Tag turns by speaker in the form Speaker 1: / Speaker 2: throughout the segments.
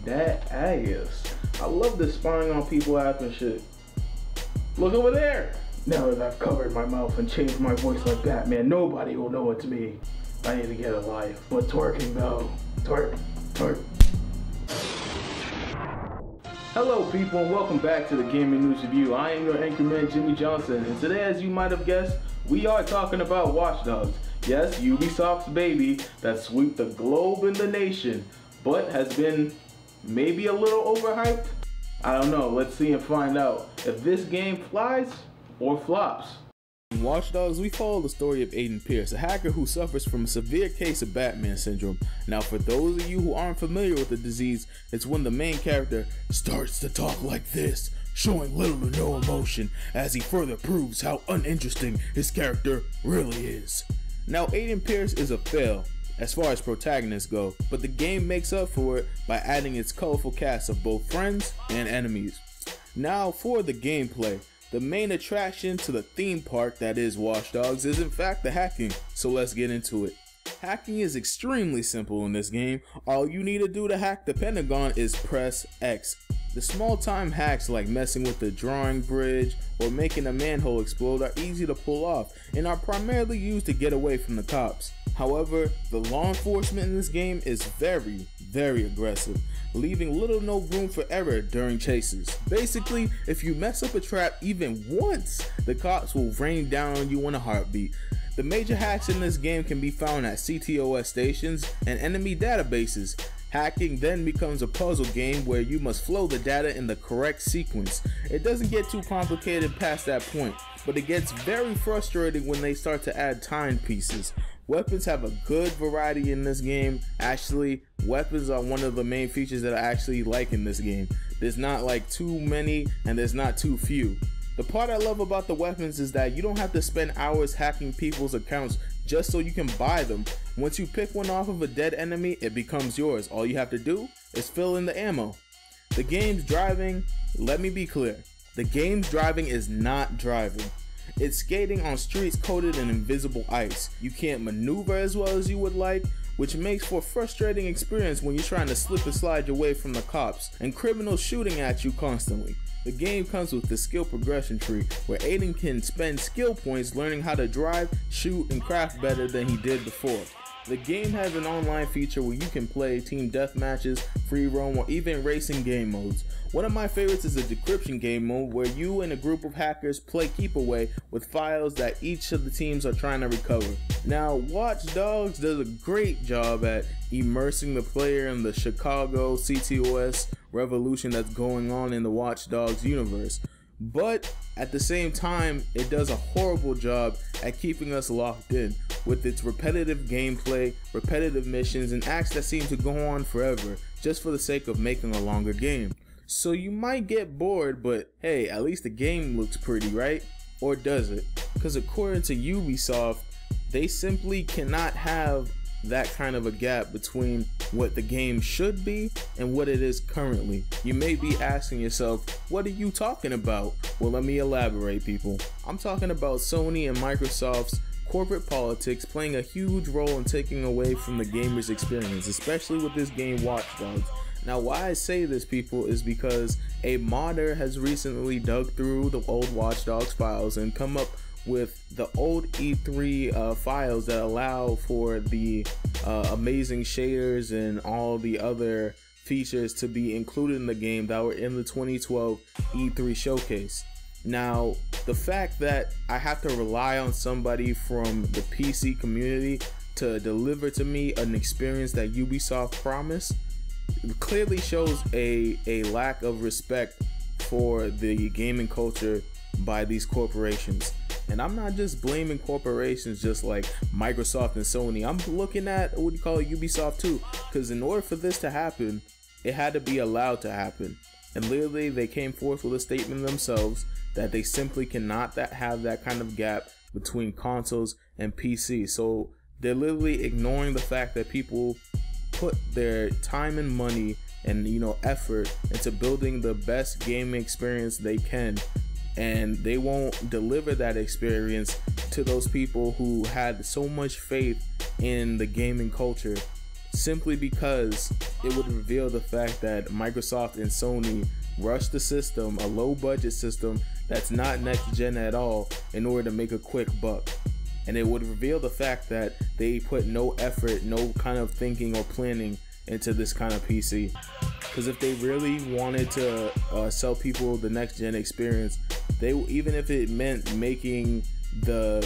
Speaker 1: That ass. I love this spying on people app and shit. Look over there. Now that I've covered my mouth and changed my voice like that, man, nobody will know it's me. I need to get a life. But twerking though. Twerk, twerk. Hello people, and welcome back to the Gaming News Review. I am your anchorman, Jimmy Johnson, and today, as you might have guessed, we are talking about Watch Dogs. Yes, Ubisoft's baby that swept the globe and the nation, but has been maybe a little overhyped? I don't know, let's see and find out if this game flies or flops.
Speaker 2: In Watch Dogs, we follow the story of Aiden Pierce, a hacker who suffers from a severe case of Batman syndrome. Now, for those of you who aren't familiar with the disease, it's when the main character starts to talk like this, showing little or no emotion as he further proves how uninteresting his character really is. Now, Aiden Pierce is a fail as far as protagonists go, but the game makes up for it by adding its colorful cast of both friends and enemies. Now, for the gameplay. The main attraction to the theme park that is Watch Dogs is in fact the hacking, so let's get into it. Hacking is extremely simple in this game. All you need to do to hack the Pentagon is press X. The small time hacks like messing with the drawing bridge or making a manhole explode are easy to pull off and are primarily used to get away from the cops. However, the law enforcement in this game is very aggressive, leaving little to no room for error during chases. Basically, if you mess up a trap even once, the cops will rain down on you in a heartbeat. The major hacks in this game can be found at CTOS stations and enemy databases. Hacking then becomes a puzzle game where you must flow the data in the correct sequence. It doesn't get too complicated past that point, but it gets very frustrating when they start to add timepieces. Weapons have a good variety in this game. Actually, weapons are one of the main features that I actually like in this game. There's not like too many and there's not too few. The part I love about the weapons is that you don't have to spend hours hacking people's accounts just so you can buy them. Once you pick one off of a dead enemy, it becomes yours. All you have to do is fill in the ammo. The game's driving, let me be clear, the game's driving is not driving. It's skating on streets coated in invisible ice. You can't maneuver as well as you would like, which makes for a frustrating experience when you're trying to slip and slide your way from the cops and criminals shooting at you constantly. The game comes with the skill progression tree, where Aiden can spend skill points learning how to drive, shoot, and craft better than he did before. The game has an online feature where you can play team deathmatches, free roam, or even racing game modes. One of my favorites is the decryption game mode, where you and a group of hackers play keep away with files that each of the teams are trying to recover. Now, Watch Dogs does a great job at immersing the player in the Chicago CTOS revolution that's going on in the Watch Dogs universe. But at the same time, it does a horrible job at keeping us locked in with its repetitive gameplay, repetitive missions, and acts that seem to go on forever just for the sake of making a longer game. So you might get bored, but hey, at least the game looks pretty, right? Or does it? Because according to Ubisoft, they simply cannot have that kind of a gap between what the game should be and what it is currently. You may be asking yourself, what are you talking about? Well, let me elaborate, people. I'm talking about Sony and Microsoft's corporate politics playing a huge role in taking away from the gamer's experience, especially with this game Watch Dogs. Now, why I say this, people, is because a modder has recently dug through the old Watch Dogs files and come up with the old E3 files that allow for the amazing shaders and all the other features to be included in the game that were in the 2012 E3 showcase. Now, the fact that I have to rely on somebody from the PC community to deliver to me an experience that Ubisoft promised clearly shows a lack of respect for the gaming culture by these corporations. And I'm not just blaming corporations just like Microsoft and Sony. I'm looking at what you call Ubisoft too, because in order for this to happen, it had to be allowed to happen. And literally they came forth with a statement themselves that they simply cannot have that kind of gap between consoles and PC. So they're literally ignoring the fact that people put their time and money and effort into building the best gaming experience they can, and they won't deliver that experience to those people who had so much faith in the gaming culture simply because it would reveal the fact that Microsoft and Sony rushed the system, a low budget system that's not next gen at all, in order to make a quick buck. And it would reveal the fact that they put no effort, no kind of thinking or planning into this kind of PC. Because if they really wanted to sell people the next gen experience, even if it meant making the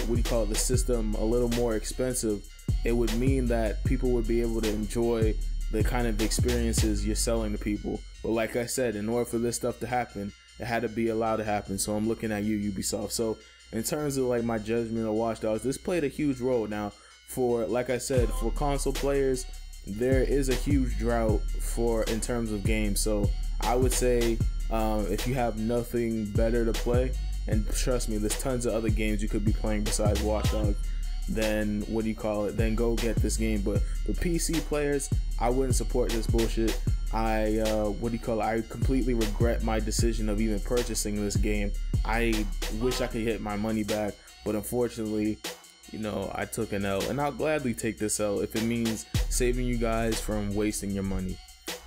Speaker 2: the system a little more expensive, it would mean that people would be able to enjoy the kind of experiences you're selling to people. But like I said, in order for this stuff to happen, it had to be allowed to happen. So I'm looking at you, Ubisoft. So in terms of like my judgment of Watch Dogs, this played a huge role. Now, for like I said, for console players, there is a huge drought in terms of games. So I would say if you have nothing better to play, and trust me, there's tons of other games you could be playing besides Watch Dogs, then then go get this game. But for PC players, I wouldn't support this bullshit. I completely regret my decision of even purchasing this game. I wish I could get my money back, but unfortunately, I took an L, and I'll gladly take this L if it means saving you guys from wasting your money.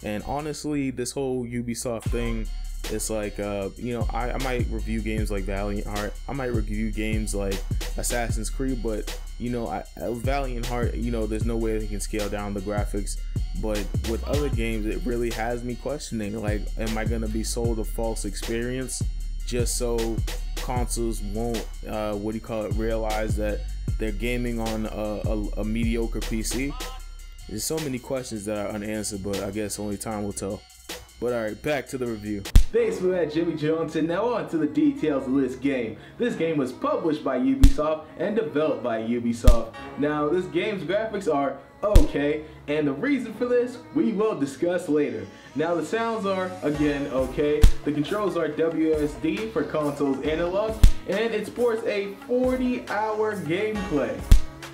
Speaker 2: And honestly, this whole Ubisoft thing, it's like, I might review games like Valiant Heart. I might review games like Assassin's Creed, but Valiant Heart, there's no way they can scale down the graphics. But with other games, it really has me questioning, like, am I gonna be sold a false experience just so consoles won't realize that they're gaming on a mediocre PC? There's so many questions that are unanswered, but I guess only time will tell. But alright, back to the review.
Speaker 1: Thanks for that, Jimmy Johnson. Now on to the details of this game. This game was published by Ubisoft and developed by Ubisoft. Now, this game's graphics are okay, and the reason for this we will discuss later. Now, the sounds are, again, okay. The controls are WSD for consoles analog, and it sports a 40-hour gameplay.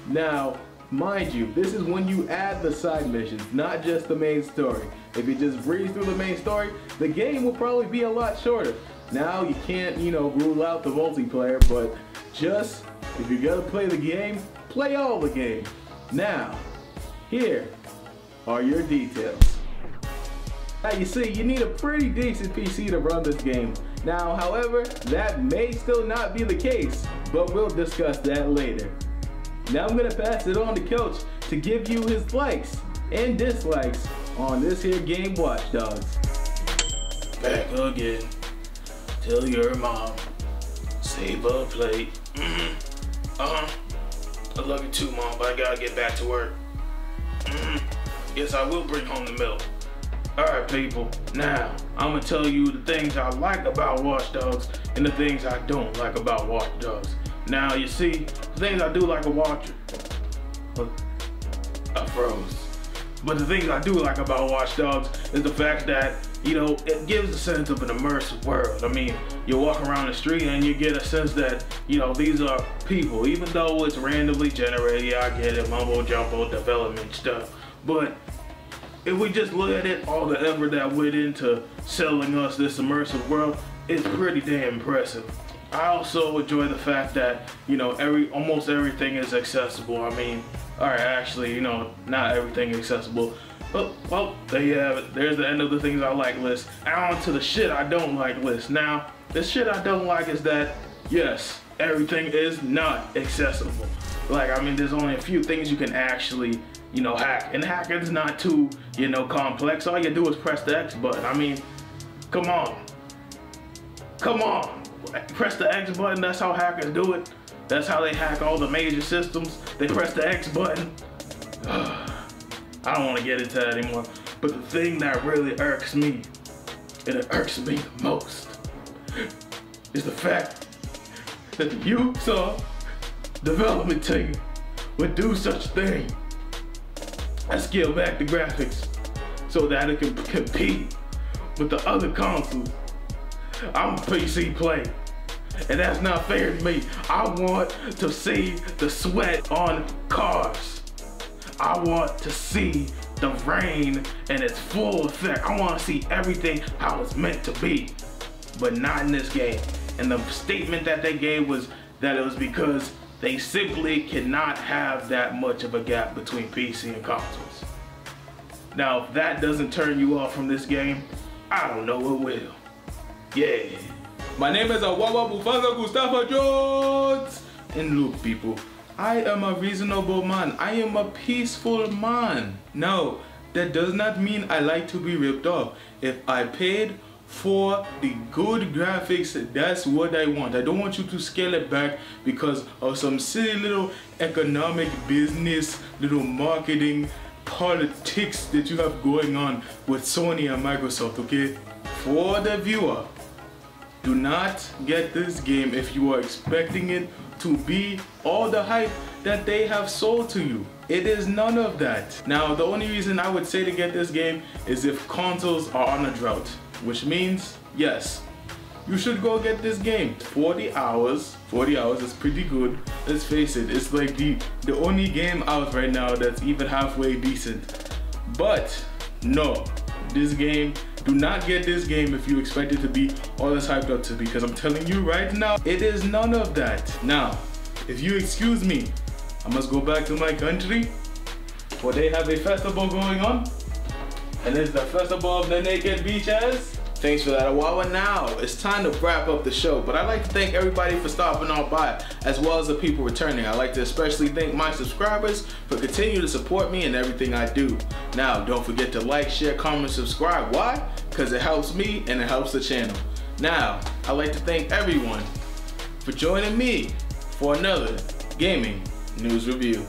Speaker 1: Now, mind you, this is when you add the side missions, not just the main story. If you just breeze through the main story, the game will probably be a lot shorter. Now, you can't, rule out the multiplayer, but just, if you're gonna play the game, play all the game. Now, here are your details. Now, you see, you need a pretty decent PC to run this game. Now, however, that may still not be the case, but we'll discuss that later. Now I'm gonna pass it on to Coach to give you his likes and dislikes on this here game, Watch Dogs.
Speaker 3: Back again. Tell your mom, save a plate. I love you too, Mom, but I gotta get back to work. Yes, I will bring home the milk. Alright, people, now I'm gonna tell you the things I like about Watch Dogs and the things I don't like about Watch Dogs. Now, you see, the things I do like about I froze. But the things I do like about Watch Dogs is the fact that, it gives a sense of an immersive world. I mean, you walk around the street and you get a sense that, these are people, even though it's randomly generated. Yeah, I get it, mumbo jumbo development stuff. But if we just look at it, all the effort that went into selling us this immersive world, it's pretty damn impressive. I also enjoy the fact that, almost everything is accessible. I mean, alright, actually, not everything is accessible. But, well, there you have it. There's the end of the things I like list. On to the shit I don't like list. Now, the shit I don't like is that, yes, everything is not accessible. Like, I mean, there's only a few things you can actually, hack. And hacking's not too, complex. All you do is press the X button. I mean, come on. Come on. Press the X button, that's how hackers do it. That's how they hack all the major systems. They press the X button. I don't want to get into that anymore. But the thing that really irks me, and it irks me the most, is the fact that the Ubisoft development team would do such a thing as scale back the graphics so that it can compete with the other consoles. I'm a PC player, and that's not fair to me. I want to see the sweat on cars. I want to see the rain in its full effect. I want to see everything how it's meant to be, but not in this game. And the statement that they gave was that it was because they simply cannot have that much of a gap between PC and consoles. Now, if that doesn't turn you off from this game, I don't know what will. Yeah. My name is Awawa Bufaza Gustafa Jones. And look, people, I am a reasonable man. I am a peaceful man. Now, that does not mean I like to be ripped off. If I paid for the good graphics, that's what I want. I don't want you to scale it back because of some silly little economic business, little marketing politics that you have going on with Sony and Microsoft, okay? For the viewer, do not get this game if you are expecting it to be all the hype that they have sold to you. It is none of that. Now, the only reason I would say to get this game is if consoles are on a drought, which means, yes, you should go get this game. 40 hours is pretty good. Let's face it, it's like the only game out right now that's even halfway decent. But no, this game, do not get this game if you expect it to be all it's hyped up to be, because I'm telling you right now, it is none of that. Now, if you excuse me, I must go back to my country where they have a festival going on, and it's the Festival of the Naked Beaches.
Speaker 1: Thanks for that, Awawa. Now, it's time to wrap up the show, but I'd like to thank everybody for stopping on by, as well as the people returning. I'd like to especially thank my subscribers for continuing to support me in everything I do. Now, don't forget to like, share, comment, subscribe. Why? Because it helps me and it helps the channel. Now, I'd like to thank everyone for joining me for another gaming news review.